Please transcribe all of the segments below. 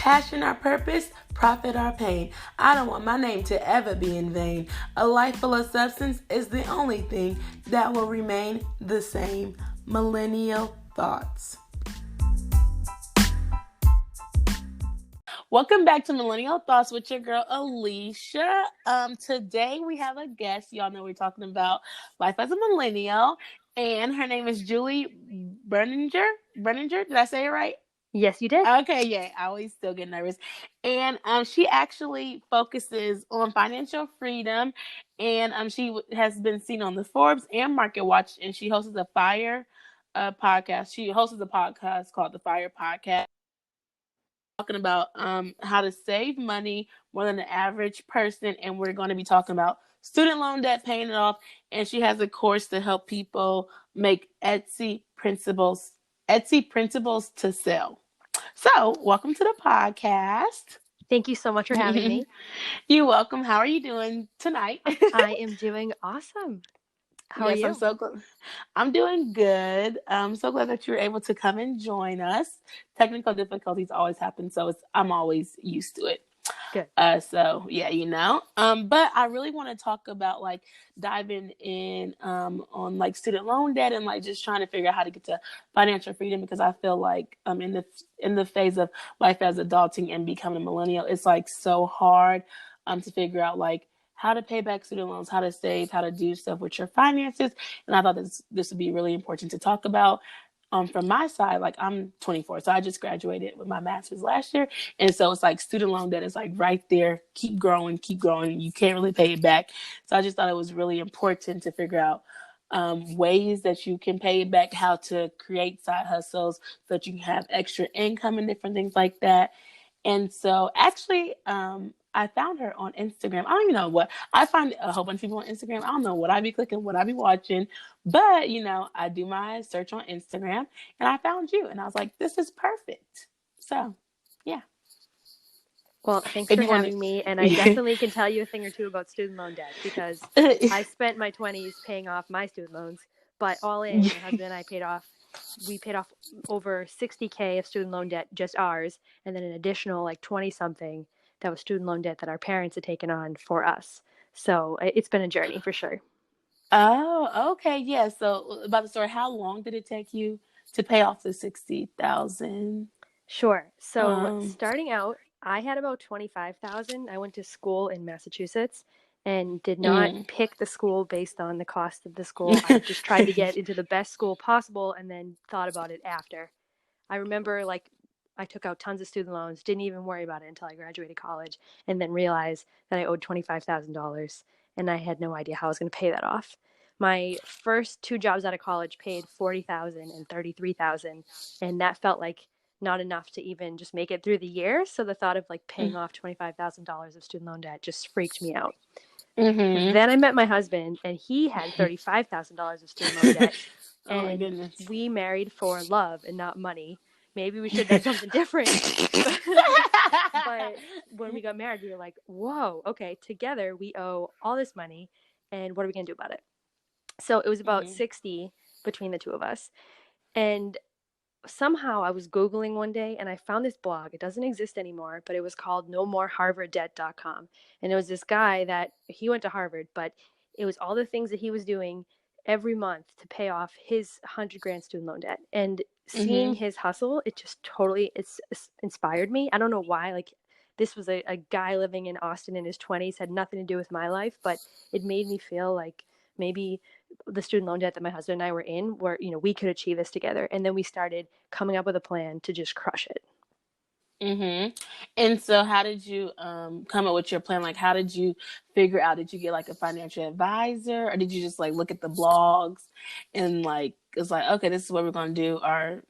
Passion our purpose, profit our pain. I don't want my name to ever be in vain. A life full of substance is the only thing that will remain the same. Millennial thoughts. Welcome back to Millennial Thoughts with your girl Alicia. Today we have a guest. Y'all know we're talking about life as a millennial, and her name is Julie Berninger. Did I say it right? Yes, you did. Okay, yeah, I always still get nervous. And she actually focuses on financial freedom, and she has been seen on the Forbes and Market Watch, and she hosts a FIRE podcast. She hosts a podcast called the FIRE Podcast, talking about how to save money more than the average person, and we're going to be talking about student loan debt, paying it off, and she has a course to help people make Etsy principles to sell. So, welcome to the podcast. Thank you so much for having me. You're welcome. How are you doing tonight? I am doing awesome. How are you? I'm so glad. I'm doing good. I'm so glad that you were able to come and join us. Technical difficulties always happen, so I'm always used to it. Good. So yeah, but I really want to talk about like diving in on like student loan debt and like just trying to figure out how to get to financial freedom, because I feel like in the phase of life as adulting and becoming a millennial, it's like so hard to figure out like how to pay back student loans, how to save, how to do stuff with your finances. And I thought this would be really important to talk about. From my side, like I'm 24, so I just graduated with my master's last year. And so it's like student loan debt is like right there, keep growing. You can't really pay it back. So I just thought it was really important to figure out ways that you can pay it back, how to create side hustles so that you can have extra income and different things like that. And so actually, I found her on Instagram. I don't even know what. I find a whole bunch of people on Instagram. I don't know what I be clicking, what I be watching. But, I do my search on Instagram, and I found you. And I was like, this is perfect. So, yeah. Well, thanks for having me. And I definitely can tell you a thing or two about student loan debt, because I spent my 20s paying off my student loans. But all in, my husband and I we paid off over $60,000 of student loan debt, just ours, and then an additional like 20-something that was student loan debt that our parents had taken on for us. So it's been a journey for sure. Oh, okay. Yeah. So about the story, how long did it take you to pay off the $60,000? Sure. So starting out, I had about $25,000. I went to school in Massachusetts and did not pick the school based on the cost of the school. I just tried to get into the best school possible and then thought about it after. I remember I took out tons of student loans, didn't even worry about it until I graduated college, and then realized that I owed $25,000 and I had no idea how I was going to pay that off. My first 2 jobs out of college paid $40,000 and $33,000, and that felt like not enough to even just make it through the year. So the thought of like paying off $25,000 of student loan debt just freaked me out. Mm-hmm. Then I met my husband, and he had $35,000 of student loan debt. Oh my goodness. We married for love and not money. Maybe we should have done something different. But when we got married, we were like, whoa, okay, together we owe all this money, and what are we going to do about it? So it was about 60 between the two of us. And somehow I was Googling one day and I found this blog. It doesn't exist anymore, but it was called nomoreharvarddebt.com. And it was this guy that he went to Harvard, but it was all the things that he was doing every month to pay off his $100,000 student loan debt. And seeing his hustle, it just totally it's inspired me. I don't know why. Like, this was a guy living in Austin in his 20s, had nothing to do with my life, but it made me feel like maybe the student loan debt that my husband and I were in, where, we could achieve this together. And then we started coming up with a plan to just crush it. And so how did you come up with your plan? Like, how did you figure out, did you get like a financial advisor, or did you just like look at the blogs and like, it's like, okay, this is what we're going to do? Or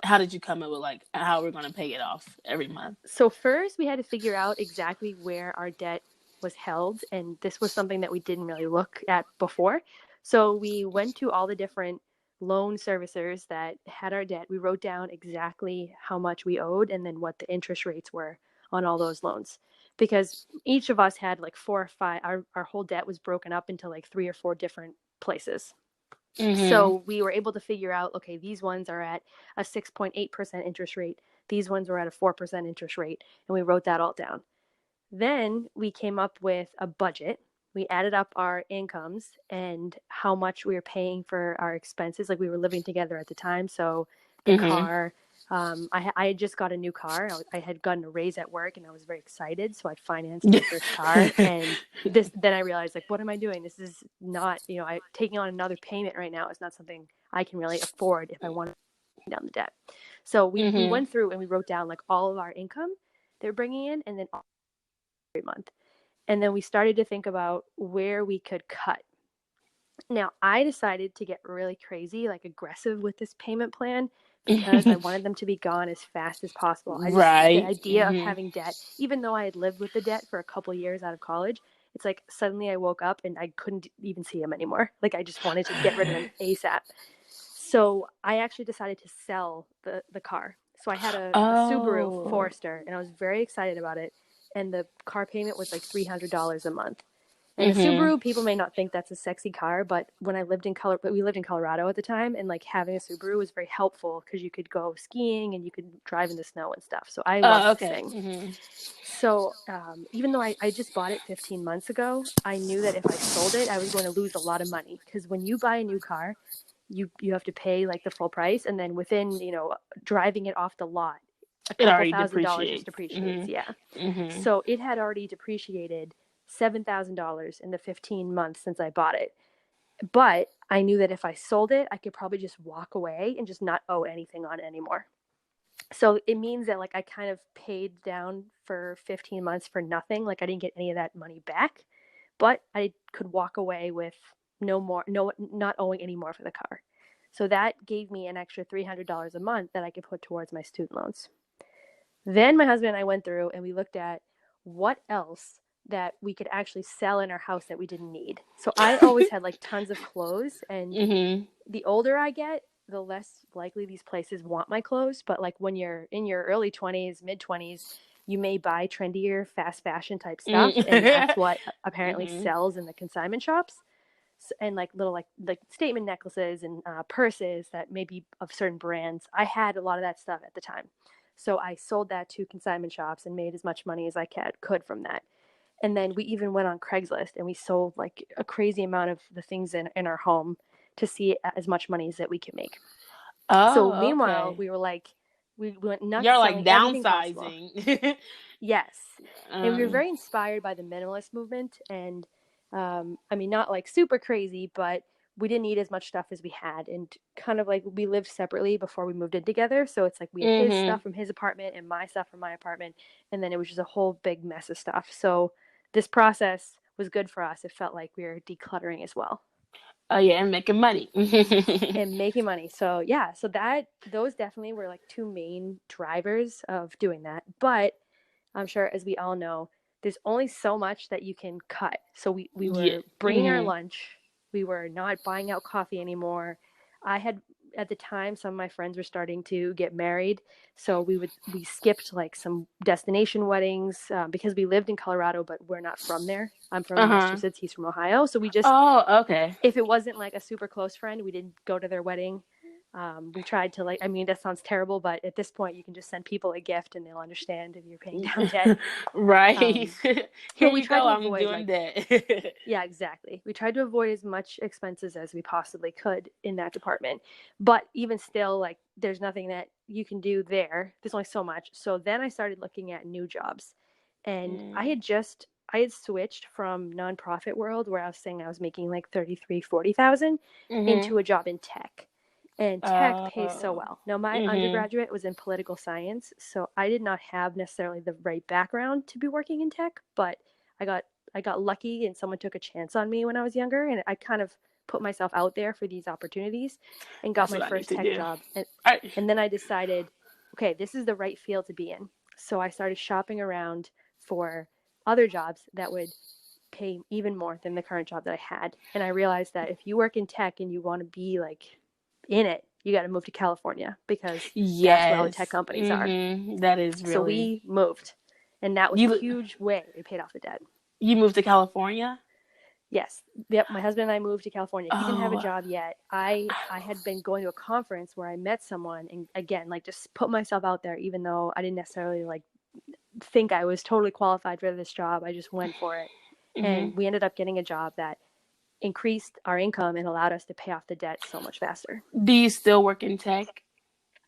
how did you come up with like how we're going to pay it off every month? So first we had to figure out exactly where our debt was held. And this was something that we didn't really look at before. So we went to all the different loan servicers that had our debt. We wrote down exactly how much we owed and then what the interest rates were on all those loans, because each of us had like 4 or 5, our whole debt was broken up into like 3 or 4 different places. So we were able to figure out, okay, these ones are at a 6.8% interest rate. These ones were at a 4% interest rate, and we wrote that all down. Then we came up with a budget. We added up our incomes and how much we were paying for our expenses. Like we were living together at the time. So the car, I had just got a new car. I had gotten a raise at work and I was very excited. So I financed my first car. And then I realized, like, what am I doing? This is not, taking on another payment right now is not something I can really afford if I want to pay down the debt. So we went through and we wrote down like all of our income they're bringing in, and then every month. And then we started to think about where we could cut. Now, I decided to get really crazy, like aggressive with this payment plan because I wanted them to be gone as fast as possible. The idea of having debt, even though I had lived with the debt for a couple years out of college, it's like suddenly I woke up and I couldn't even see him anymore. Like I just wanted to get rid of him ASAP. So I actually decided to sell the car. So I had a Subaru Forester and I was very excited about it. And the car payment was like $300 a month. And a Subaru, people may not think that's a sexy car, but when we lived in Colorado at the time, and like having a Subaru was very helpful because you could go skiing and you could drive in the snow and stuff. So I loved this thing. So even though I just bought it 15 months ago, I knew that if I sold it, I was going to lose a lot of money because when you buy a new car, you have to pay like the full price, and then within driving it off the lot, a couple $1,000 just depreciates. So it had already depreciated $7,000 in the 15 months since I bought it. But I knew that if I sold it, I could probably just walk away and just not owe anything on it anymore. So it means that like I kind of paid down for 15 months for nothing. Like I didn't get any of that money back, but I could walk away with not owing any more for the car. So that gave me an extra $300 a month that I could put towards my student loans. Then my husband and I went through and we looked at what else that we could actually sell in our house that we didn't need. So I always had like tons of clothes, and the older I get, the less likely these places want my clothes. But like when you're in your early 20s, mid 20s, you may buy trendier, fast fashion type stuff, and that's what apparently sells in the consignment shops. And like little like statement necklaces and purses that may be of certain brands. I had a lot of that stuff at the time. So I sold that to consignment shops and made as much money as I could from that. And then we even went on Craigslist and we sold like a crazy amount of the things in our home to see as much money as that we could make. So meanwhile, we were like, we went nuts. You're selling like downsizing. Yes. And we were very inspired by the minimalist movement. And I mean, not like super crazy, but we didn't need as much stuff as we had, and kind of like we lived separately before we moved in together. So it's like we had his stuff from his apartment and my stuff from my apartment. And then it was just a whole big mess of stuff. So this process was good for us. It felt like we were decluttering as well. Oh yeah, and making money. And making money. So yeah, so those definitely were like two main drivers of doing that. But I'm sure, as we all know, there's only so much that you can cut. So we were bringing our lunch. We were not buying out coffee anymore. At the time, some of my friends were starting to get married. So we skipped like some destination weddings because we lived in Colorado, but we're not from there. I'm from Massachusetts. He's from Ohio. So we just, if it wasn't like a super close friend, we didn't go to their wedding. We tried to that sounds terrible, but at this point you can just send people a gift and they'll understand if you're paying down debt. Right. Here we you go, I'm doing that. Yeah, exactly. We tried to avoid as much expenses as we possibly could in that department. But even still, like there's nothing that you can do there. There's only so much. So then I started looking at new jobs. And I had switched from nonprofit world where I was saying I was making like 33, 40,000 into a job in tech. And tech pays so well. Now, my undergraduate was in political science, so I did not have necessarily the right background to be working in tech, but I got lucky and someone took a chance on me when I was younger, and I kind of put myself out there for these opportunities and got my first tech job. And then I decided, okay, this is the right field to be in. So I started shopping around for other jobs that would pay even more than the current job that I had. And I realized that if you work in tech and you want to be like in it, you got to move to California because that's where all the tech companies are. That is really. So we moved, and that was a huge way we paid off the debt. You moved to California? Yes. Yep. My husband and I moved to California. He didn't have a Oh, job yet. I had been going to a conference where I met someone and again, like just put myself out there, even though I didn't necessarily like think I was totally qualified for this job. I just went for it. hmm. And we ended up getting a job that increased our income and allowed us to pay off the debt so much faster. Do you still work in tech?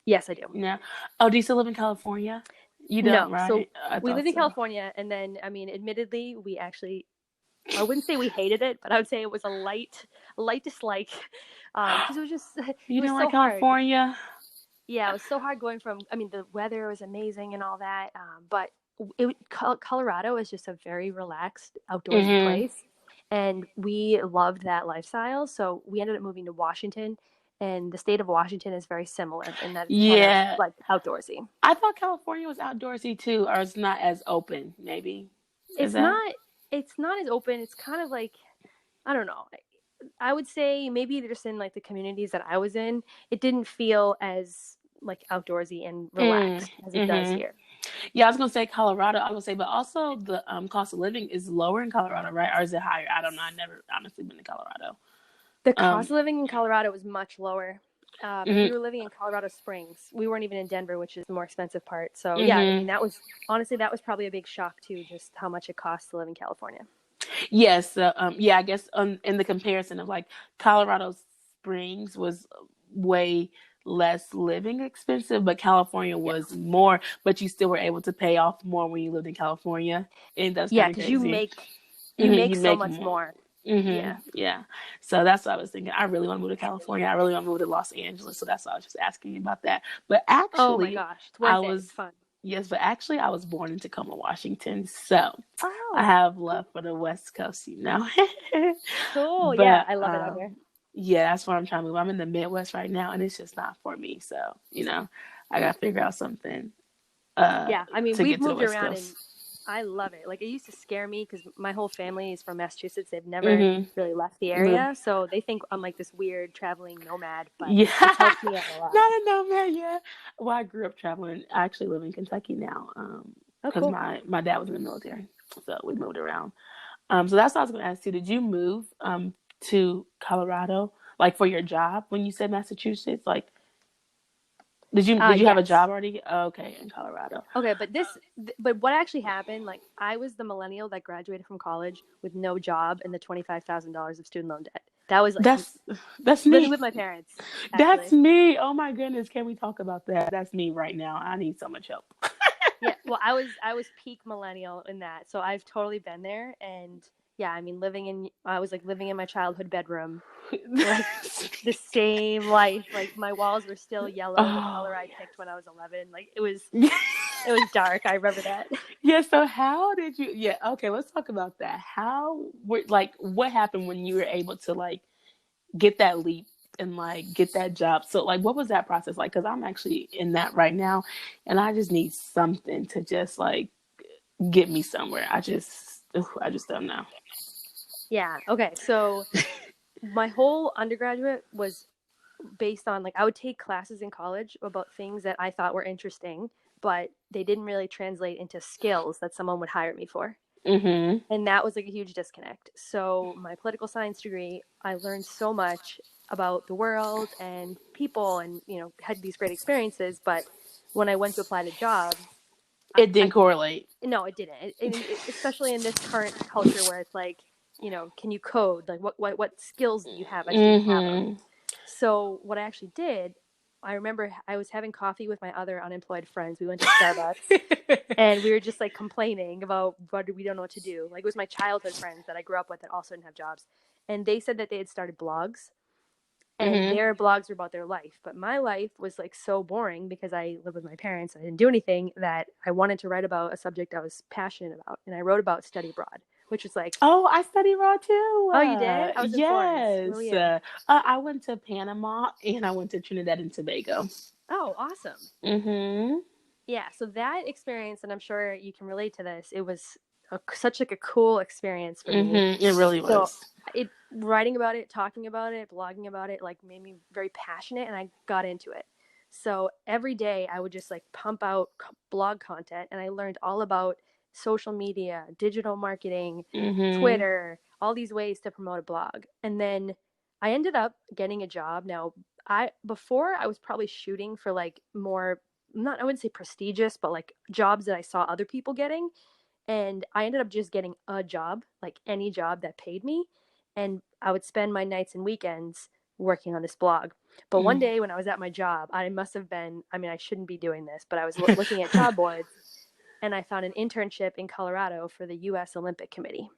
Yes, I do. No. Oh, do you still live in California? You don't, No. So right? I we thought lived in so. California and then I mean, admittedly, we actually I wouldn't say we hated it, but I would say it was a light dislike, because it was just, it You was don't like so hard. California? Yeah, it was so hard going from. I mean, the weather was amazing and all that, but Colorado is just a very relaxed, outdoorsy Hmm. place, and we loved that lifestyle. So we ended up moving to Washington, and the state of Washington is very similar in that it's kind of Yeah. like outdoorsy. I thought California was outdoorsy too, or it's not as open, maybe. Is It's that? not. It's not as open. It's kind of like I don't know. I would say maybe just in like the communities that I was in, it didn't feel as like outdoorsy and Mm, relaxed as it does hmm. here. Yeah, I was gonna say Colorado. I was gonna say, but also the cost of living is lower in Colorado, right? Or is it higher? I don't know. I never honestly been to Colorado. The Um, cost of living in Colorado was much lower. And hmm. we were living in Colorado Springs. We weren't even in Denver, which is the more expensive part. So yeah, I Hmm. mean that was honestly that was probably a big shock too, just how much it costs to live in California. Yes. Yeah. I guess in the comparison of like Colorado Springs was way less living expensive, but California Yeah, was more. But you still were able to pay off more when you lived in California, and that's yeah, kind of because crazy. you make You so make much more. more. Yeah. Yeah. So that's what I was thinking. I really want to move to California. I really want to move to Los Angeles. So that's why I was just asking you about that. But Oh my actually, gosh, it's I worth it. It's was, fun. yes, but actually, I was born in Tacoma, Washington. So I Oh, have cool. love for the West Coast, you know. Cool. Yeah, But I love it out here. yeah, that's where I'm trying to move. I'm in the Midwest right now, and it's just not for me. So, I got to figure out something uh, Yeah, I mean, to we've get to the moved West around Coast. and I love it. Like, it used to scare me because my whole family is from Massachusetts. They've never Mm-hmm. really left the Live. area. So they think I'm like this weird traveling nomad, but Yeah, it's helped me out a lot. not a nomad yet. Well, I grew up traveling. I actually live in Kentucky now, Oh, because cool. my dad was in the military, so we moved around. So that's what I was going to ask you. Did you move to Colorado like for your job when you said Massachusetts? Like, did you have a Yes. job already? Oh, okay, in Colorado. Okay, but but what actually happened, like, I was the millennial that graduated from college with no job and the $25,000 of student loan debt. That was like That's that's living me. with my parents, That's actually. me. Oh my goodness, can we talk about that? That's me right now. I need so much help. Yeah, well, I was peak millennial in that, so I've totally been there. And yeah, I mean, I was like living in my childhood bedroom, like the same life. Like my walls were still yellow, the Oh color I yes. picked when I was 11. Like it was dark. I remember that. Yeah, so how did you yeah, okay, let's talk about that. Like what happened when you were able to like get that leap and like get that job? So like what was that process like? Cuz I'm actually in that right now and I just need something to just like get me somewhere. I just don't know. Yeah. Okay. So my whole undergraduate was based on like I would take classes in college about things that I thought were interesting, but they didn't really translate into skills that someone would hire me for. Mhm. And that was like a huge disconnect. So my political science degree, I learned so much about the world and people and had these great experiences, but when I went to apply to jobs, It didn't I correlate. no, it didn't. Especially in this current culture where it's like, can you code? Like what skills do you have? I just didn't have them. Mhm. So what I actually did, I remember I was having coffee with my other unemployed friends. We went to Starbucks and we were just like complaining about what we don't know what to do. Like it was my childhood friends that I grew up with that also didn't have jobs. And they said that they had started blogs and Mhm. their blogs were about their life. But my life was like so boring because I lived with my parents and I didn't do anything that I wanted to write about a subject I was passionate about. And I wrote about study abroad, which was like, Oh, I study raw too. oh, you did? I was in Florence. Where were Yes. you? I went to Panama and I went to Trinidad and Tobago. Oh, awesome. Mhm. Yeah, so that experience, and I'm sure you can relate to this, it was such like a cool experience for me. Mhm. It really So was. it writing about it, talking about it, blogging about it, like made me very passionate, and I got into it. So every day I would just like pump out blog content, and I learned all about social media, digital marketing, Mhm. Twitter, all these ways to promote a blog. And then I ended up getting a job. Now, before I was probably shooting for like more, not, I wouldn't say prestigious, but like jobs that I saw other people getting. And I ended up just getting a job, like any job that paid me. And I would spend my nights and weekends working on this blog. But one Mhm. day when I was at my job, I must have been, I mean, I shouldn't be doing this, but I was looking at job boards, and I found an internship in Colorado for the US Olympic Committee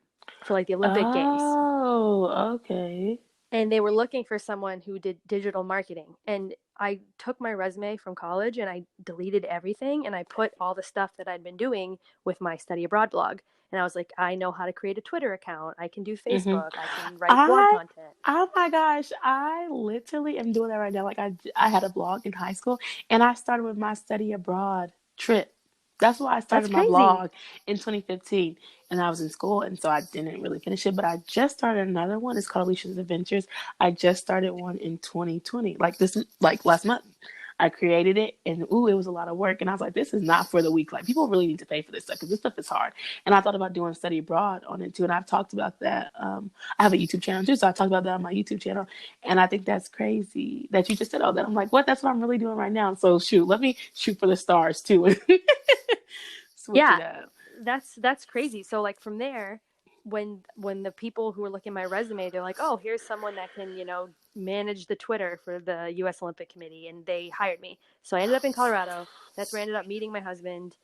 for like the Olympic Games. Oh, okay. And they were looking for someone who did digital marketing. And I took my resume from college and I deleted everything and I put all the stuff that I'd been doing with my study abroad blog. And I was like, I know how to create a Twitter account. I can do Mhm. Facebook. I can write blog I content. oh my gosh, I literally am doing that right now. Like I had a blog in high school and I started with my study abroad trip. That's why I That's started my crazy. blog in 2015 and I was in school and so I didn't really finish it, but I just started another one. It's called Alicia's Adventures. I just started one in 2020, like last month. I created it and ooh, it was a lot of work and I was like, this is not for the weak. Like people really need to pay for this stuff because this stuff is hard. And I thought about doing study abroad on it too, and I've talked about that. I have a YouTube channel too, so I talked about that on my YouTube channel, and I think that's crazy that you just said all that. I'm like, what? That's what I'm really doing right now. So shoot, let me shoot for the stars too, and switch Yeah, it up. that's crazy. So like from there, when the people who were looking at my resume, they're like, oh, here's someone that can, manage the Twitter for the US Olympic Committee, and they hired me. So I ended up in Colorado. That's where I ended up meeting my husband.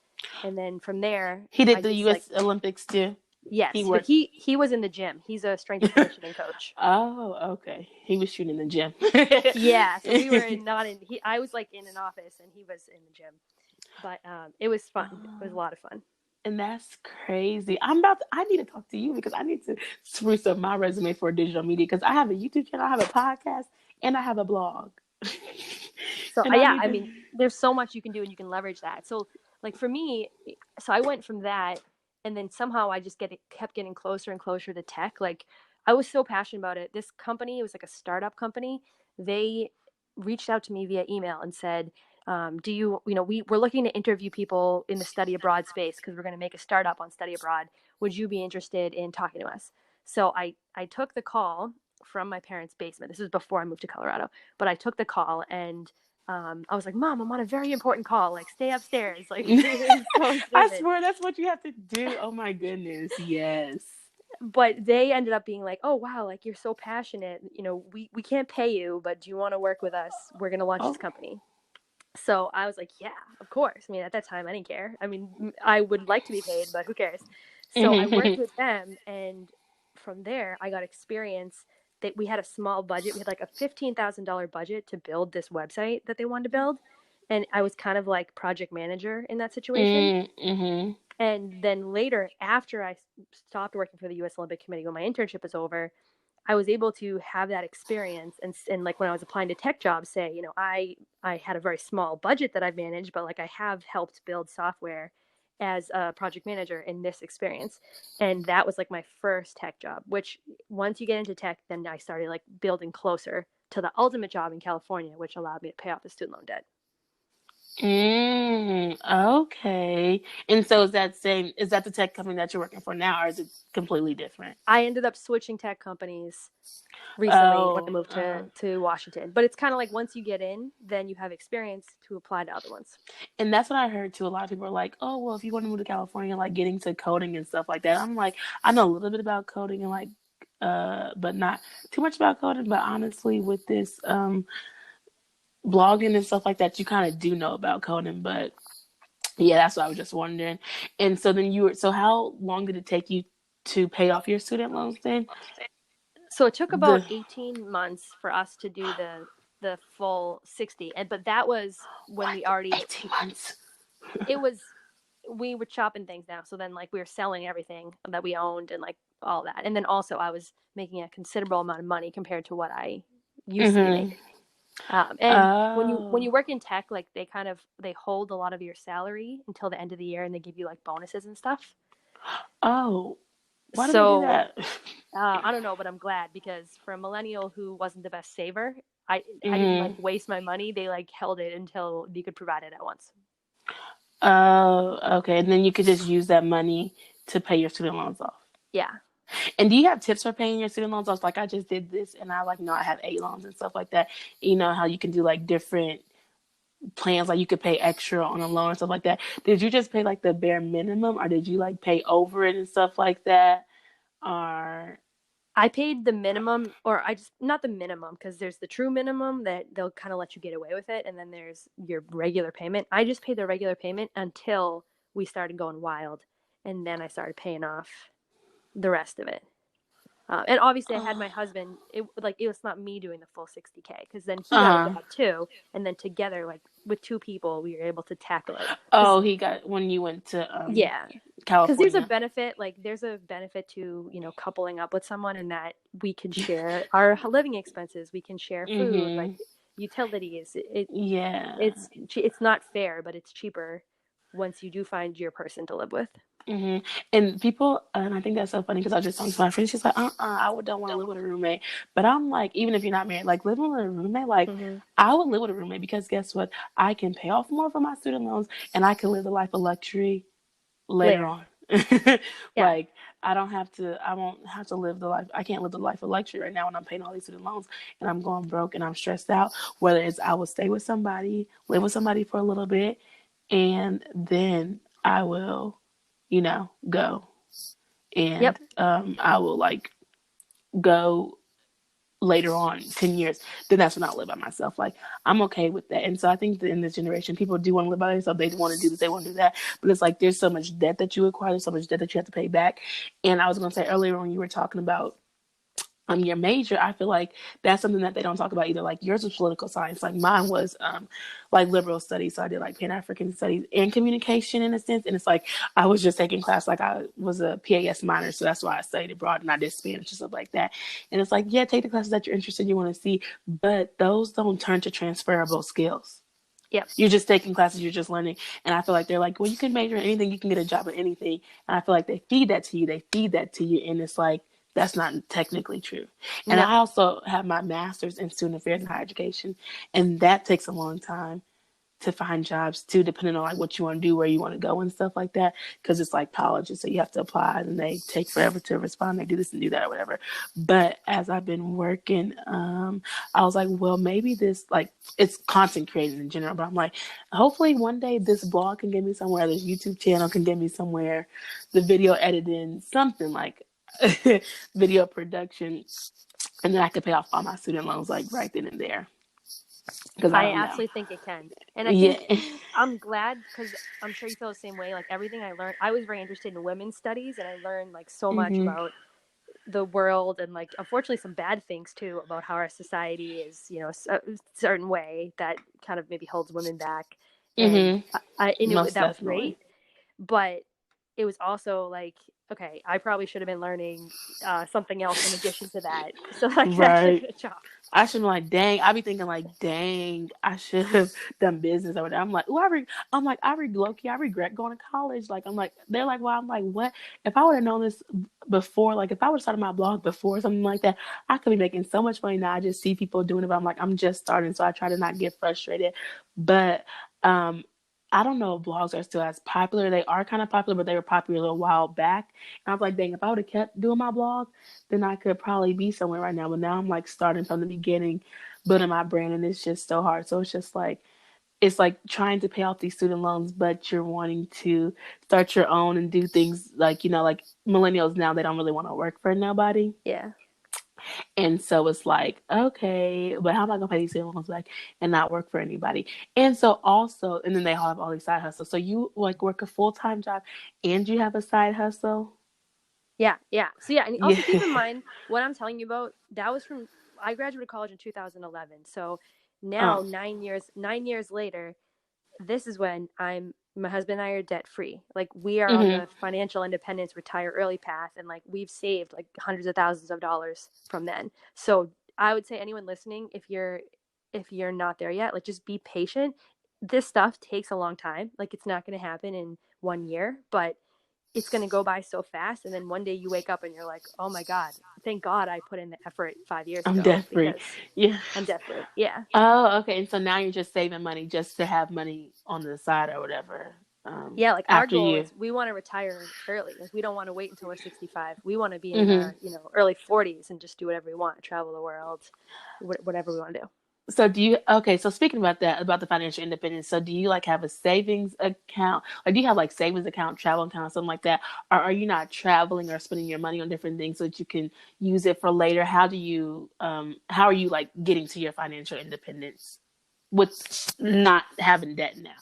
And then from there, He I did the just like, U.S. Olympics too. He yes, but worked. he was in the gym. He's a strength and conditioning coach. Oh, okay. He was shooting in the gym. Yeah, so we were not in he I was like in an office and he was in the gym. But it was fun. It was a Oh, lot of fun. and that's crazy. I need to talk to you because I need to spruce up my resume for digital media because I have a YouTube channel, I have a podcast, and I have a blog. So And I yeah, need I to. mean, there's so much you can do and you can leverage that. So like for me, so I went from that, and then somehow I just kept getting closer and closer to tech. Like I was so passionate about it. This company, it was like a startup company. They reached out to me via email and said, do we're looking to interview people in the study abroad space because we're going to make a startup on study abroad. Would you be interested in talking to us? So I took the call from my parents' basement. This was before I moved to Colorado, but I took the call, and I was like, Mom, I'm on a very important call. Like, stay upstairs. Like, it was so I stupid. swear that's what you have to do. Oh my goodness. Yes. But they ended up being like, oh, wow, like, you're so passionate. We can't pay you, but do you want to work with us? We're going to launch this Oh. company. So I was like, yeah, of course. I mean, at that time, I didn't care. I mean, I would like to be paid, but who cares? So I worked with them, and from there, I got experience. That we had a small budget. We had like a $15,000 budget to build this website that they wanted to build, and I was kind of like project manager in that situation. Mm-hmm. And then later, after I stopped working for the U.S. Olympic Committee, when my internship was over, I was able to have that experience, and like when I was applying to tech jobs, say, I had a very small budget that I've managed, but like I have helped build software as a project manager in this experience. And that was like my first tech job, which once you get into tech, then I started like building closer to the ultimate job in California, which allowed me to pay off the student loan debt. Okay. And so is that the tech company that you're working for now, or is it completely different? I ended up switching tech companies recently when I Oh, moved to Washington. But it's kind of like once you get in, then you have experience to apply to other ones. and that's what I heard too. A lot of people are like, "Oh, well, if you want to move to California, like getting to coding and stuff like that." I'm like, I know a little bit about coding and like, but not too much about coding. But honestly, with this blogging and stuff like that, you kind of do know about coding. But yeah, that's what I was just wondering. And so then so how long did it take you to pay off your student loans then? So it took about The 18 months for us to do the full 60. But that was when what? we already 18 months. it was we were chopping things down. So then like we were selling everything that we owned and like all that. And then also I was making a considerable amount of money compared to what I used to be Mm-hmm. making. And when you Oh. work in tech, like they hold a lot of your salary until the end of the year, and they give you like bonuses and stuff. Oh. Why do they do So that? I don't know, but I'm glad because for a millennial who wasn't the best saver, I didn't like Mm. waste my money. They like held it until you could provide it at once. Oh, okay. And then you could just use that money to pay your student loans off. Yeah. And do you have tips for paying your student loans off? Like I just did this and I like know I have 8 loans and stuff like that. You know how you can do like different plans, like you could pay extra on a loan and stuff like that. Did you just pay like the bare minimum or did you like pay over it and stuff like that? Or I paid the minimum, or I just, not the minimum, because there's the true minimum that they'll kind of let you get away with it, and then there's your regular payment. I just paid the regular payment until we started going wild, and then I started paying off the rest of it. And obviously, I had my husband. It was not me doing the full 60K, because then he got a uh job too, and then together, like with two people, we were able to tackle it. Because oh, he got when you went to yeah, because California. there's a benefit to, coupling up with someone, and that we can share our living expenses, we can share food, like Mhm. utilities. Yeah. It's not fair, but it's cheaper once you do find your person to live with. And people, and I think that's so funny because I was just talking to my friend. She's like, I would don't want to live with a roommate. But I'm like, even if you're not married, like living with a roommate, like Mm-hmm. I would live with a roommate because guess what? I can pay off more for my student loans and I can live the life of luxury later Later. on. Yeah. Like I won't have to live the life. I can't live the life of luxury right now when I'm paying all these student loans and I'm going broke and I'm stressed out. Whether it's I will stay with somebody, live with somebody for a little bit, and then I will, go and Yep. I will like go later on 10 years, then that's when I'll live by myself. Like I'm okay with that. And so I think that in this generation people do want to live by themselves. They want to do this, they want to do that, but it's like there's so much debt that you acquire, there's so much debt that you have to pay back. And I was going to say earlier when you were talking about your major, I feel like that's something that they don't talk about either. Like yours was political science, like mine was like liberal studies. So I did like Pan African studies and communication in a sense. And it's like I was just taking class, like I was a PAS minor, so that's why I studied abroad and I did Spanish and stuff like that. And it's like, yeah, take the classes that you're interested in, you want to see, but those don't turn to transferable skills. Yep. You're just taking classes, you're just learning. And I feel like they're like, well, you can major in anything, you can get a job in anything. And I feel like they feed that to you, and it's like that's not technically true. And No. I also have my master's in student affairs and higher education, and that takes a long time to find jobs too, depending on like what you want to do, where you want to go, and stuff like that. Because it's like colleges, so you have to apply, and they take forever to respond. They do this and do that or whatever. But as I've been working, I was like, well, maybe this like it's content creating in general. But I'm like, hopefully one day this blog can get me somewhere. This YouTube channel can get me somewhere. The video editing, something like video production, and then I could pay off all my student loans like right then and there. Because I I don't know. absolutely think it can. And I Yeah. think I'm glad, because I'm sure you feel the same way. Like everything I learned, I was very interested in women's studies, and I learned like so much Mhm. about the world, and like unfortunately some bad things too about how our society is, a certain way that kind of maybe holds women back. And Mhm. I knew Most that was definitely. great, but it was also like, okay, I probably should have been learning something else in addition to that, so I could actually Right. get a job. I should be like, dang. I be thinking like, dang, I should have done business over there. I'm like, oh, I'm like, Loki. I regret going to college. Like, I'm like, they're like, well, I'm like, what? If I would have known this before, like, if I would have started my blog before something like that, I could be making so much money now. I just see people doing it, but I'm like, I'm just starting, so I try to not get frustrated. But um, I don't know if blogs are still as popular. They are kind of popular, but they were popular a little while back. And I was like, dang, if I would have kept doing my blog, then I could probably be somewhere right now. But now I'm like starting from the beginning, building my brand, and it's just so hard. So it's like trying to pay off these student loans, but you're wanting to start your own and do things like like millennials now they don't really want to work for nobody, Yeah. and so it's like okay, but how am I gonna pay these student loans back and not work for anybody? And so also, and then they have all these side hustles. So you like work a full-time job and you have a side hustle. Yeah, yeah. So yeah, and Yeah. also keep in mind what I'm telling you about. That was from, I graduated college in 2011. So now Oh. 9 years later, this is when my husband and I are debt free. Like we are on Mhm. the financial independence, retire early path, and like we've saved like hundreds of thousands of dollars from then. So I would say anyone listening, if you're not there yet, like just be patient. This stuff takes a long time. Like it's not going to happen in 1 year, but it's going to go by so fast. And then one day you wake up and you're like, oh my God, thank God I put in the effort 5 years I'm ago, debt free. because Yeah. I'm debt free. Yeah. Oh, okay. And so now you're just saving money just to have money on the side or whatever. Yeah, like our after goal you. is we want to retire early. Like we don't want to wait until we're 65. We want to be in Mm-hmm. our, early 40s and just do whatever we want, travel the world, whatever we want to do. So do you, okay, so speaking about that, about the financial independence, so do you like have a savings account? Or do you have like savings account, travel account, something like that? Or are you not traveling or spending your money on different things so that you can use it for later? How are you like getting to your financial independence with not having debt now?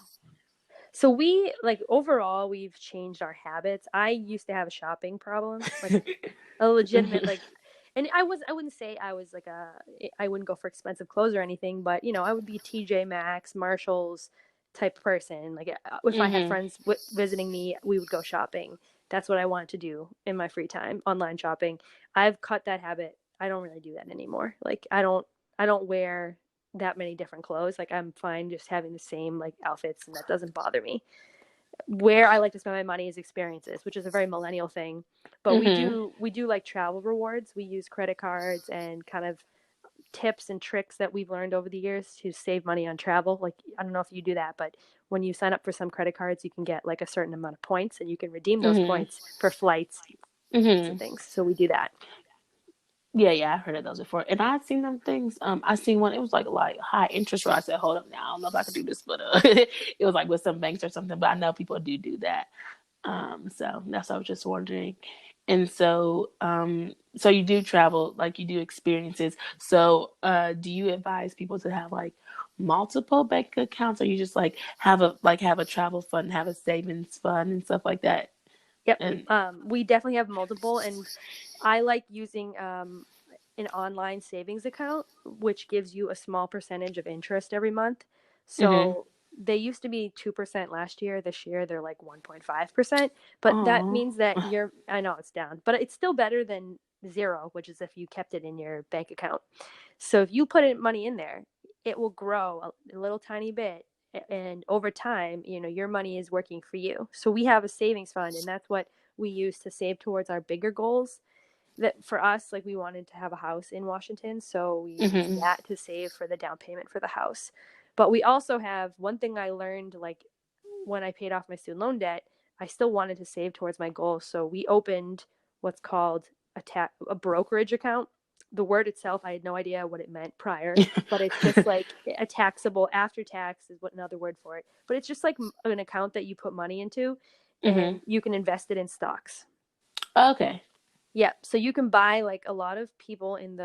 So we like overall we've changed our habits. I used to have a shopping problem, like a legitimate Mm-hmm. like, and I wouldn't say I was like I wouldn't go for expensive clothes or anything, but I would be TJ Maxx, Marshalls type person. Like if I had Mm-hmm. friends visiting me, we would go shopping. That's what I wanted to do in my free time, online shopping. I've cut that habit. I don't really do that anymore. Like I don't wear that many different clothes. Like I'm fine just having the same like outfits, and that doesn't bother me. Where I like to spend my money is experiences, which is a very millennial thing. But we Mm-hmm. do we do like travel rewards. We use credit cards and kind of tips and tricks that we've learned over the years to save money on travel. Like I don't know if you do that, but when you sign up for some credit cards, you can get like a certain amount of points and you can redeem those Mm-hmm. points for flights Mm-hmm. and things. So we do that. Yeah, I've heard of those before, and I've seen them things. I seen one. It was like high interest rate. I said, "Hold up, now I don't know if I could do this," but it was like with some banks or something. But I know people do that. So that's what I was just wondering. And so you do travel, like you do experiences. So, do you advise people to have like multiple bank accounts, or you just like have a travel fund, have a savings fund, and stuff like that? Yep. And We definitely have multiple, and I like using an online savings account, which gives you a small percentage of interest every month. mm-hmm. So they used to be 2% last year. This year they're like 1.5%. But that Oh, means that I know it's down, but it's still better than zero, which is if you kept it in your bank account. So if you put money in there, it will grow a little tiny bit. And over time, your money is working for you. So we have a savings fund, and that's what we use to save towards our bigger goals. That for us, like we wanted to have a house in Washington, so we used mm-hmm. that to save for the down payment for the house. But we also have one thing I learned, like when I paid off my student loan debt, I still wanted to save towards my goals. So we opened what's called a brokerage account. The word itself, I had no idea what it meant prior, but it's just like a taxable after tax is what another word for it. But it's just like an account that you put money into Mm-hmm. and you can invest it in stocks. Okay. Yeah, so you can buy like a lot of people in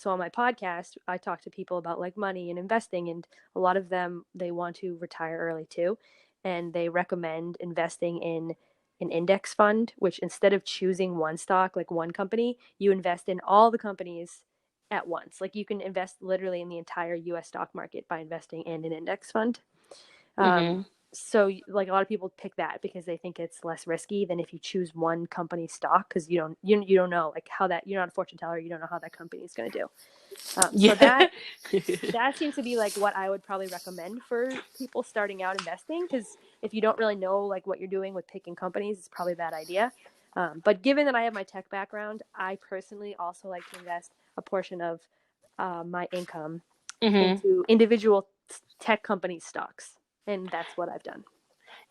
on my podcast, I talk to people about like money and investing, and a lot of them they want to retire early too, and they recommend investing in an index fund, which instead of choosing one stock like one company, you invest in all the companies at once. Like you can invest literally in the entire US stock market by investing in an index fund. Um, Mm-hmm. so like a lot of people pick that because they think it's less risky than if you choose one company stock because you don't know like how that you're not a fortune teller, you don't know how that company is going to do. So Yeah. that seems to be like what I would probably recommend for people starting out investing, because if you don't really know like what you're doing with picking companies, it's probably a bad idea. But given that I have my tech background, I personally also like to invest a portion of my income Mm-hmm. into individual tech company stocks, and that's what I've done.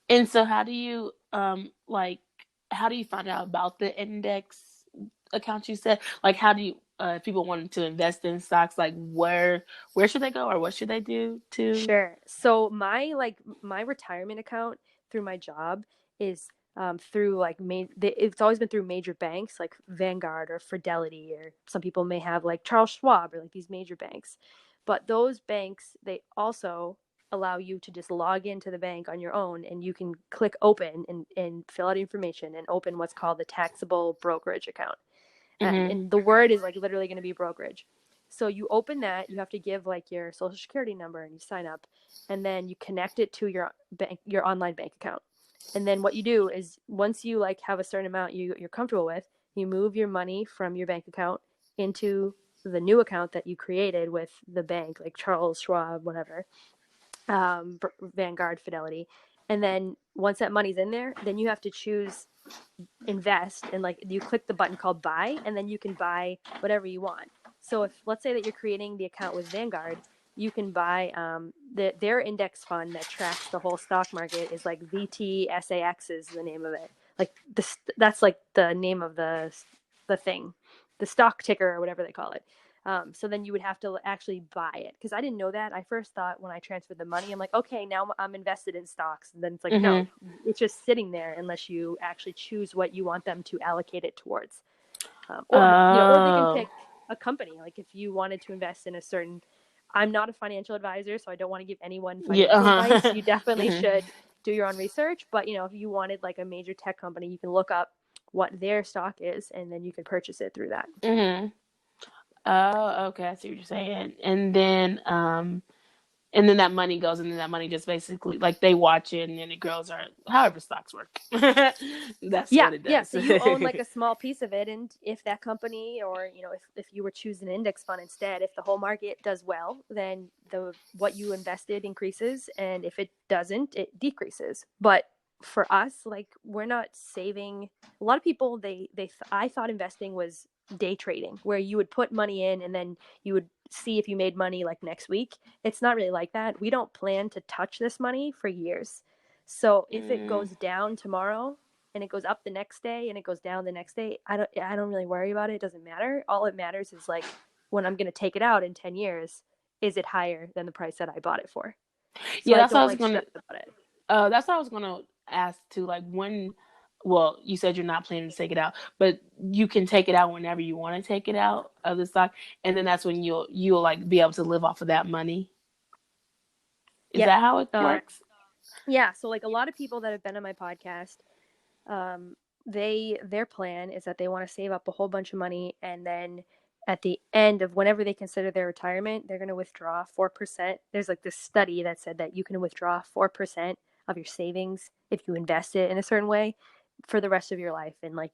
And so how do you how do you find out about the index accounts you said? Like how do you if people wanted to invest in stocks, like where should they go or what should they do to Sure. So my retirement account through my job is through like it's always been through major banks like Vanguard or Fidelity, or some people may have like Charles Schwab or like these major banks. But those banks, they also allow you to just log into the bank on your own, and you can click open and fill out information and open what's called the taxable brokerage account. Mhm. And the word is like literally going to be brokerage. So you open that, you have to give like your social security number and you sign up, and then you connect it to your online bank account. And then what you do is once you like have a certain amount you're comfortable with, you move your money from your bank account into the new account that you created with the bank, like Charles Schwab, whatever, Vanguard, Fidelity. And then once that money's in there, then you have to choose invest, and like you click the button called buy, and then you can buy whatever you want. So if let's say that you're creating the account with Vanguard, you can buy their index fund that tracks the whole stock market is like VTSAX is the name of it. Like this, that's like the name of the thing, the stock ticker or whatever they call it. So then you would have to actually buy it, because I didn't know that. I first thought when I transferred the money, I'm like, okay, now I'm invested in stocks. And then it's like, no, it's just sitting there unless you actually choose what you want them to allocate it towards. Or they can Oh. pick a company. Like if you wanted to invest in a certain, I'm not a financial advisor, so I don't want to give anyone Yeah. financial advice. Uh-huh. You definitely should do your own research. But if you wanted like a major tech company, you can look up what their stock is, and then you can purchase it through that. Oh, okay. I see what you're saying. And then that money goes, and then that money just basically like they watch it, and then it grows, or however stocks work. That's Yeah, what it yeah. does. So you own like a small piece of it, and if that company, or if you were choosing an index fund instead, if the whole market does well, then the what you invested increases, and if it doesn't, it decreases. But for us, like we're not saving. A lot of people I thought investing was day trading, where you would put money in and then you would see if you made money like next week. It's not really like that. We don't plan to touch this money for years. So if it Mm. goes down tomorrow and it goes up the next day and it goes down the next day, I don't really worry about it. It doesn't matter. All it matters is like when I'm going to take it out in 10 years, is it higher than the price that I bought it for? So Yeah, I that's what I don't was like gonna. stress about it. That's what I was gonna ask too. Like when, well, you said you're not planning to take it out, but you can take it out whenever you want to take it out of the stock, and then that's when you'll like be able to live off of that money. Is Yep. that how it works? Yeah. So like a lot of people that have been on my podcast, their plan is that they want to save up a whole bunch of money, and then at the end of whenever they consider their retirement, they're going to withdraw 4%. There's like this study that said that you can withdraw 4% of your savings if you invest it in a certain way for the rest of your life, and like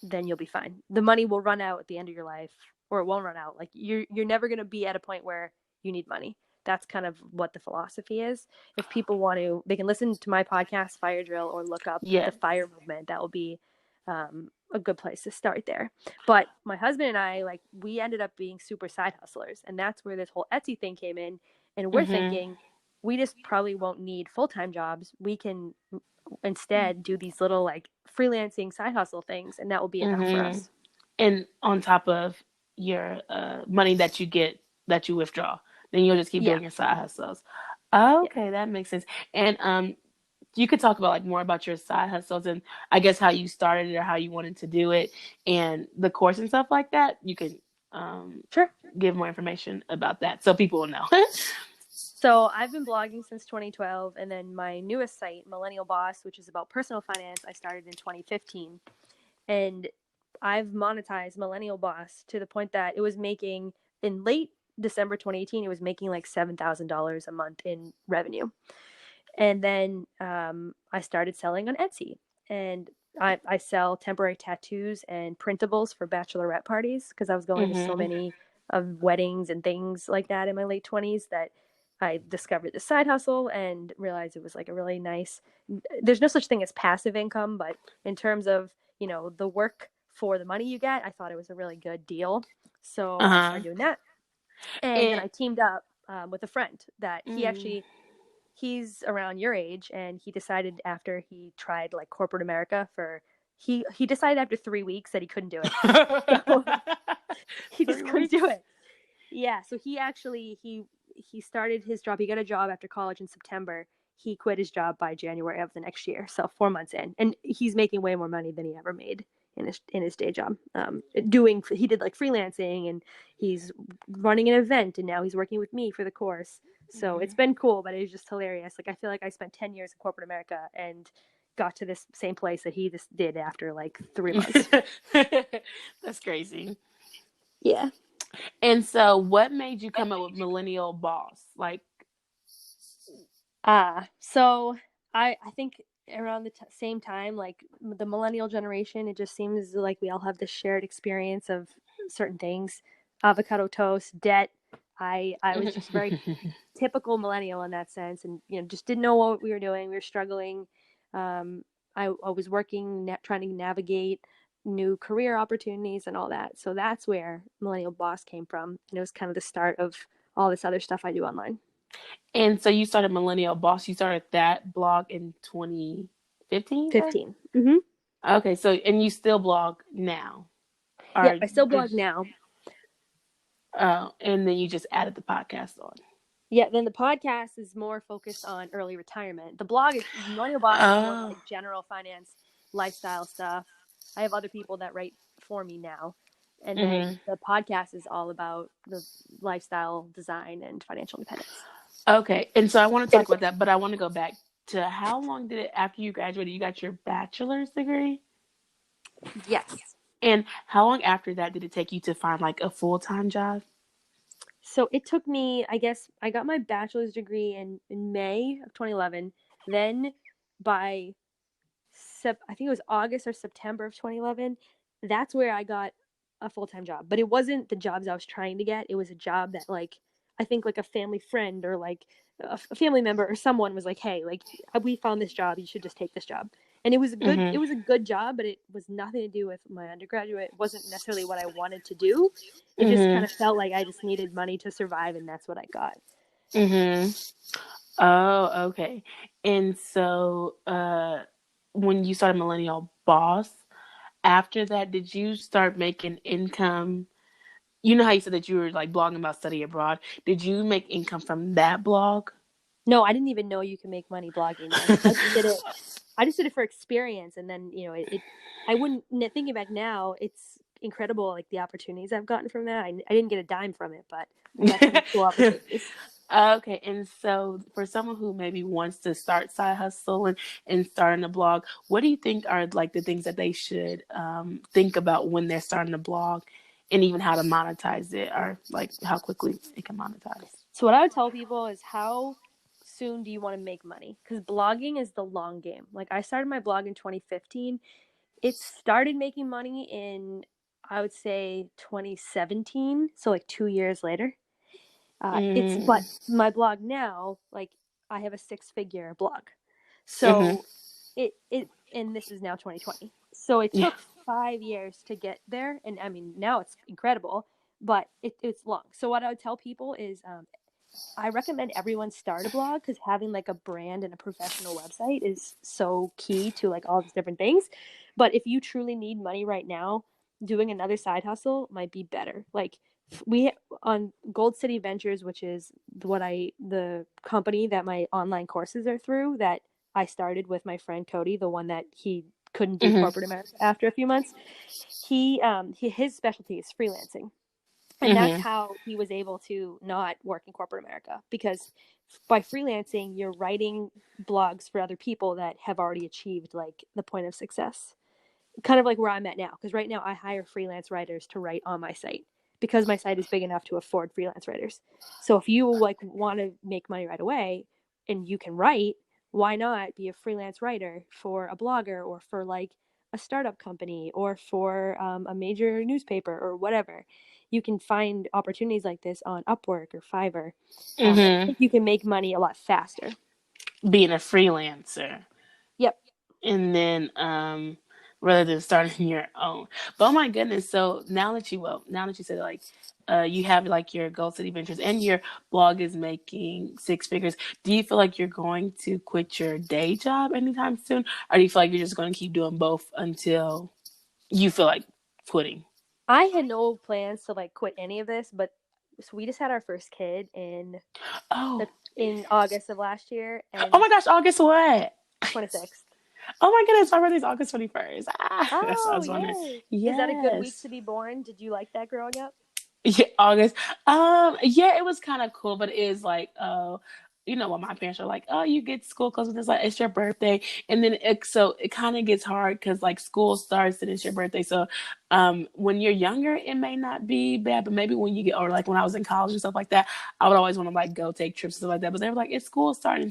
then you'll be fine. The money will run out at the end of your life, or it won't run out. Like you're never going to be at a point where you need money. That's kind of what the philosophy is. If people want to, they can listen to my podcast Fire Drill, or look up Yeah. the fire movement. That will be a good place to start there. But my husband and I, like, we ended up being super side hustlers, and that's where this whole Etsy thing came in. And we're Mhm. thinking we just probably won't need full-time jobs. We can instead do these little like freelancing side hustle things, and that will be enough for Mhm. us. And on top of your money that you get that you withdraw, then you'll just keep Yeah, doing your side hustles. yeah, Okay, that makes sense. And you could talk about like more about your side hustles and I guess how you started it or how you wanted to do it and the course and stuff like that. You can um, sure. give more information about that so people will know. So I've been blogging since 2012, and then my newest site, Millennial Boss, which is about personal finance, I started in 2015. And I've monetized Millennial Boss to the point that it was making, in late December 2018, it was making like $7,000 a month in revenue. And then I started selling on Etsy, and I sell temporary tattoos and printables for bachelorette parties, because I was going to so Mhm. many of weddings and things like that in my late 20s that I discovered the side hustle and realized it was like a really nice, there's no such thing as passive income, but in terms of, the work for the money you get, I thought it was a really good deal. So I Uh-huh. started doing that. And then And I teamed up with a friend that mm. he's around your age, and he decided after he tried like corporate America for, he decided after 3 weeks that he couldn't do it. So he just Three couldn't do weeks. it. Yeah, so he actually he started his job. He got a job after college in September. He quit his job by January of the next year, so 4 months in, and he's making way more money than he ever made in his day job. He did like freelancing, and he's running an event, and now he's working with me for the course. So it's Mhm. been cool, but it's just hilarious. Like I feel like I spent 10 years in corporate America and got to this same place that he just did after like 3 months. That's crazy. Yeah. And so, what made you come up with Millennial Boss? Like, So I think around the same time, like the millennial generation, it just seems like we all have this shared experience of certain things. Avocado toast, debt. I was just very typical millennial in that sense, and just didn't know what we were doing. We were struggling. Um, I was working, trying to navigate new career opportunities and all that. So that's where Millennial Boss came from, and it was kind of the start of all this other stuff I do online. And so you started Millennial Boss. You started that blog in 2015, right? 15. Mm-hmm. Okay, so and you still blog now, Yep, or I still did blog now. and then you just added the podcast on. Yeah, then the podcast is more focused on early retirement. The blog is Millennial Boss is more Oh. like general finance, lifestyle stuff. I have other people that write for me now. And then Mhm. the podcast is all about the lifestyle design and financial independence. Okay, and so I want to talk about that, but I want to go back to how long did it after you graduated? You got your bachelor's degree, Yes. and how long after that did it take you to find like a full-time job? So it took me, I guess, I got my bachelor's degree in May of 2011. Then by I think it was August or September of 2011. That's where I got a full time job. But it wasn't the jobs I was trying to get. It was a job that like I think like a family friend or like a family member or someone was like, hey, like we found this job. You should just take this job. And Mhm. it was a good job, but it was nothing to do with my undergraduate. It wasn't necessarily what I wanted to do. It just kind Mhm. of felt like I just needed money to survive, and that's what I got. Mhm. Oh, okay. And so, when you started Millennial Boss, after that, did you start making income? You know how you said that you were like blogging about study abroad. Did you make income from that blog? No, I didn't even know you can make money blogging. I just did it. I just did it for experience, and then I wouldn't thinking back now. It's incredible, like the opportunities I've gotten from that. I didn't get a dime from it, but I got some cool opportunities. Okay, and so for someone who maybe wants to start side hustling and starting a blog, what do you think are like the things that they should think about when they're starting a blog, and even how to monetize it, or like how quickly it can monetize? So what I would tell people is how soon do you want to make money? Because blogging is the long game. Like I started my blog in 2015. It started making money in I would say 2017, so like 2 years later. It's Mm-hmm. but my blog now, like I have a 6-figure blog. Mm-hmm. So it and this is now 2020. So it Yeah. took 5 years to get there, and I mean now it's incredible, but it's long. So what I would tell people is I recommend everyone start a blog because having like a brand and a professional website is so key to like all these different things. But if you truly need money right now, doing another side hustle might be better. Like we on Gold City Ventures, which is the company that my online courses are through, that I started with my friend Cody, the one that he couldn't do Mm-hmm. corporate America after a few months. His specialty is freelancing, and that's Mm-hmm. how he was able to not work in corporate America, because by freelancing you're writing blogs for other people that have already achieved like the point of success, kind of like where I'm at now, because right now I hire freelance writers to write on my site because my site is big enough to afford freelance writers. So if you like want to make money right away and you can write, why not be a freelance writer for a blogger or for like a startup company or for a major newspaper or whatever? You can find opportunities like this on Upwork or Fiverr. I Mm-hmm. think you can make money a lot faster. Being a freelancer. Yep. And then rather than starting your own. But oh my goodness, so now that you said like you have like your Gold City Ventures and your blog is making 6 figures, do you feel like you're going to quit your day job anytime soon, or do you feel like you're just going to keep doing both until you feel like quitting? I had no plans to like quit any of this, but so we just had our first kid Oh, in August of last year, oh and my gosh, August what? 26th. Oh my goodness, my birthday's August 21st. Ah, that's what I Oh, was wondering. yay. Is that a good week Yes. to be born? Did you like that growing up? Yeah, August. Yeah, it was kind of cool, but it is like, you know what my parents are like, oh, you get to school close, and it's like it's your birthday, and then so it kind of gets hard because like school starts and it's your birthday. So, when you're younger, it may not be bad, but maybe when you get older, like when I was in college and stuff like that, I would always want to like go take trips and stuff like that. But they were like, it's school starting.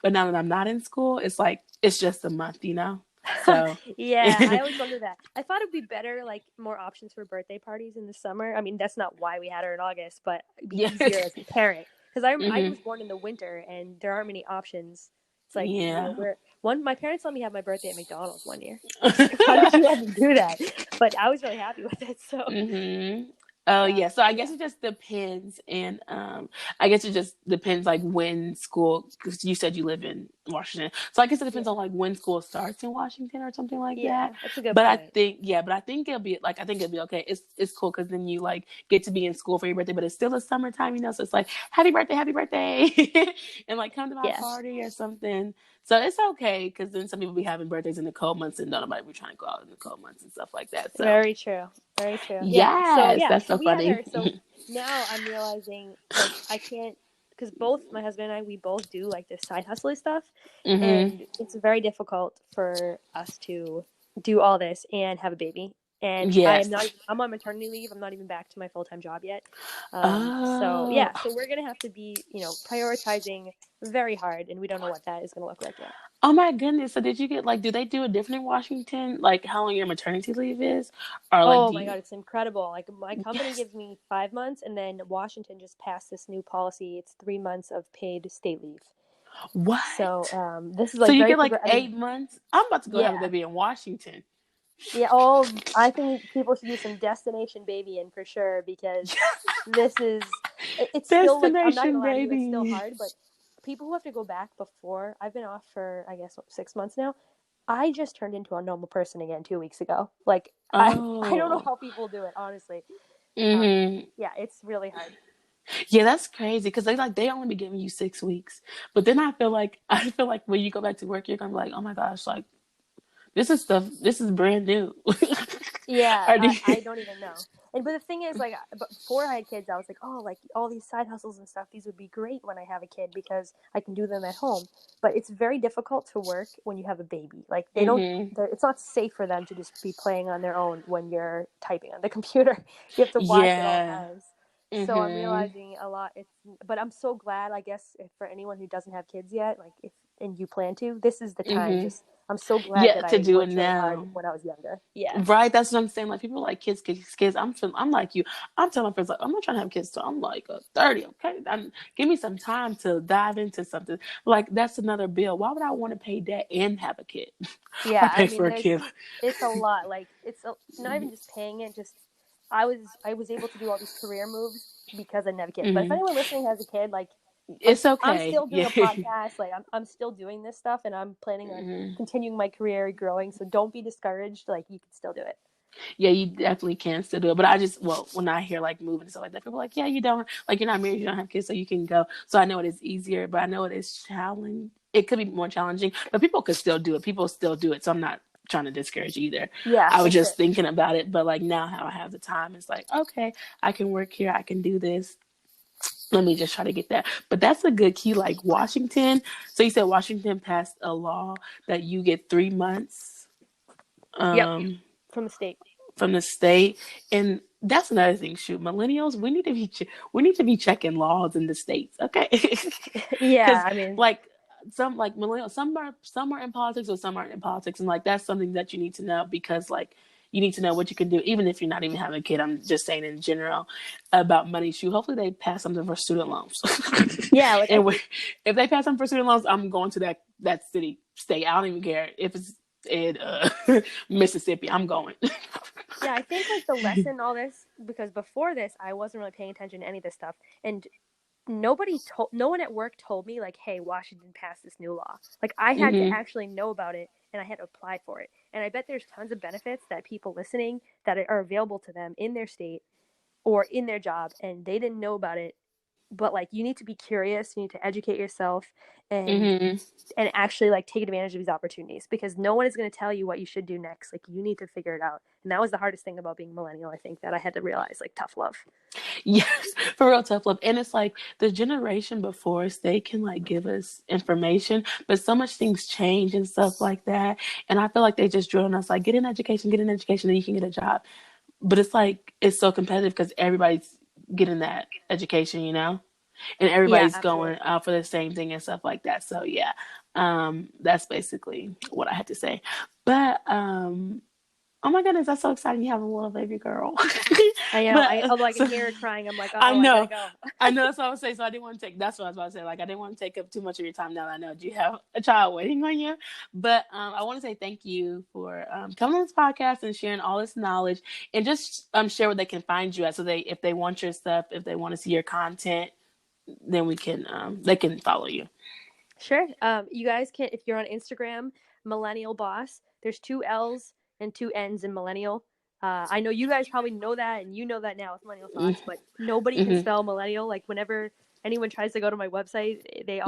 But now that I'm not in school, it's like it's just a month, you know. So. Yeah, I always wondered that. I thought it'd be better, like more options for birthday parties in the summer. I mean, that's not why we had her in August, but it'd be Yeah. easier as a parent. Because I Hmm. was born in the winter and there aren't many options. It's like, Yeah. my parents let me have my birthday at McDonald's one year. I was like, why did you let me do that? But I was really happy with it. So Hmm. Oh yeah, so I Yeah. guess it just depends, and I guess it just depends like when school. Because you said you live in Washington, so I guess it Yeah. depends on like when school starts in Washington or something like that. Yeah, that's a good But I point. think yeah, but I think it'll be like I think it'll be okay. It's cool because then you like get to be in school for your birthday, but it's still a summertime, you know. So it's like happy birthday, and like come to my Yeah. party or something. So it's okay because then some people be having birthdays in the cold months and nobody be trying to go out in the cold months and stuff like that. So Very true. Very true. Yeah. So yes, yeah, that's so so we had funny. her. So now I'm realizing like I can't because both my husband and I we both do like this side hustler stuff, Hmm. and it's very difficult for us to do all this and have a baby. And I am Yes. not. I'm on maternity leave. I'm not even back to my full time job yet. So Oh, yeah. So we're gonna have to be prioritizing very hard, and we don't know what that is gonna look like yet. oh my goodness. So did you get like, do they do it different in Washington? Like how long your maternity leave is? Or like, Oh do my you? God, it's incredible. Like my company Yes. gives me 5 months, and then Washington just passed this new policy. It's 3 months of paid state leave. So What? this is So like you very get like progressive. I mean, 8 months? I'm about to go have a yeah, baby in Washington. yeah. Oh, I think people should do some destination baby in for sure because this is. It's still like I'm not gonna Destination lie to you, it's still baby. hard. But people who have to go back before I've been off for I guess what, 6 months now. I just turned into a normal person again 2 weeks ago. Like I don't know Oh. how people do it honestly. Um, Mm-hmm. yeah, it's really hard. Yeah, that's crazy because they only be giving you 6 weeks. But then I feel like when you go back to work, you're gonna be like, oh my gosh, like this is stuff. This is brand new. Yeah, Or do I don't even know. And but the thing is, like, but before I had kids, I was like, oh, like all these side hustles and stuff, these would be great when I have a kid because I can do them at home. But it's very difficult to work when you have a baby. Like they don't, Mm-hmm. it's not safe for them to just be playing on their own when you're typing on the computer. You have to watch at all Yeah. times. So I'm Mm-hmm. realizing a lot. But I'm so glad, I guess, if for anyone who doesn't have kids yet, like if and you plan to, this is the time. Mm-hmm. Just I'm so glad Yeah, that to I do it worked really hard now. when I was younger. Yeah. Right, that's what I'm saying. Like people are like kids. I'm like you. I'm telling my friends like I'm not trying to have kids till I'm like 30. Okay, give me some time to dive into something. Like that's another bill. Why would I want to pay that and have a kid or Yeah, I pay mean, for a kid? it's a lot. Like not even just paying it. Just I was able to do all these career moves because I didn't have a kid. But if Hmm. anyone listening has a kid, like It's I'm okay. still doing Yeah. a podcast. Like I'm still doing this stuff, and I'm planning on Hmm. continuing my career, growing. So don't be discouraged. Like you can still do it. Yeah, you definitely can still do it. But I just, well, when I hear like moving and stuff like that, people are like, yeah, you don't, like, you're not married, you don't have kids, so you can go. So I know it is easier, but I know it is challenging. It could be more challenging, but people could still do it. People still do it. So I'm not trying to discourage either. Yeah, I for was sure. just thinking about it, but like now how I have the time, it's like, okay, I can work here, I can do this. Let me just try to get that. But that's a good key, like Washington. So you said Washington passed a law that you get 3 months. Yep, Um, from the state. from the state, and that's another thing. Shoot, millennials, we need to be checking laws in the states, okay? Yeah, Because I mean, like some like millennials, some are in politics or some aren't in politics, and like that's something that you need to know because like you need to know what you can do, even if you're not even having a kid. I'm just saying in general about money. Shoot, hopefully they pass something for student loans, yeah, like and if they pass something for student loans, I'm going to that city state. I don't even care if it's in Mississippi. I'm going. yeah, I think like the lesson in all this because before this I wasn't really paying attention to any of this stuff, and no one at work told me like, hey, Washington passed this new law. Like I had to Hmm. actually know about it and I had to apply for it. And I bet there's tons of benefits that people listening that are available to them in their state or in their job and they didn't know about it. But like you need to be curious, you need to educate yourself and Hmm. actually like take advantage of these opportunities because no one is going to tell you what you should do next. Like you need to figure it out. And that was the hardest thing about being millennial, I think, that I had to realize, like tough love. Yes, for real tough love. And it's like the generation before us, they can like give us information, but so much things change and stuff like that. And I feel like they just drill on us like get an education, then you can get a job. But it's like it's so competitive because everybody's getting that education, you know? And Yeah, everybody's absolutely. going out for the same thing and stuff like that. So yeah, that's basically what I had to say. But Oh my goodness, that's so exciting! You have a little baby girl. I know. But Although I can so, hear her crying, I'm like, I I gotta know, go. I know. That's what I was saying. So I didn't want to take. That's what I was about to say. Like I didn't want to take up too much of your time. Now that I know you have a child waiting on you, but I want to say thank you for coming on this podcast and sharing all this knowledge, and just share where they can find you at. So they, if they want your stuff, if they want to see your content, then we can they can follow you. Sure. You guys can, if you're on Instagram, Millennial Boss. There's 2 L's and 2 N's in Millennial. I know you guys probably know that, and you know that now with Millennial Thoughts, but nobody can Mm-hmm. spell millennial. Like whenever anyone tries to go to my website, they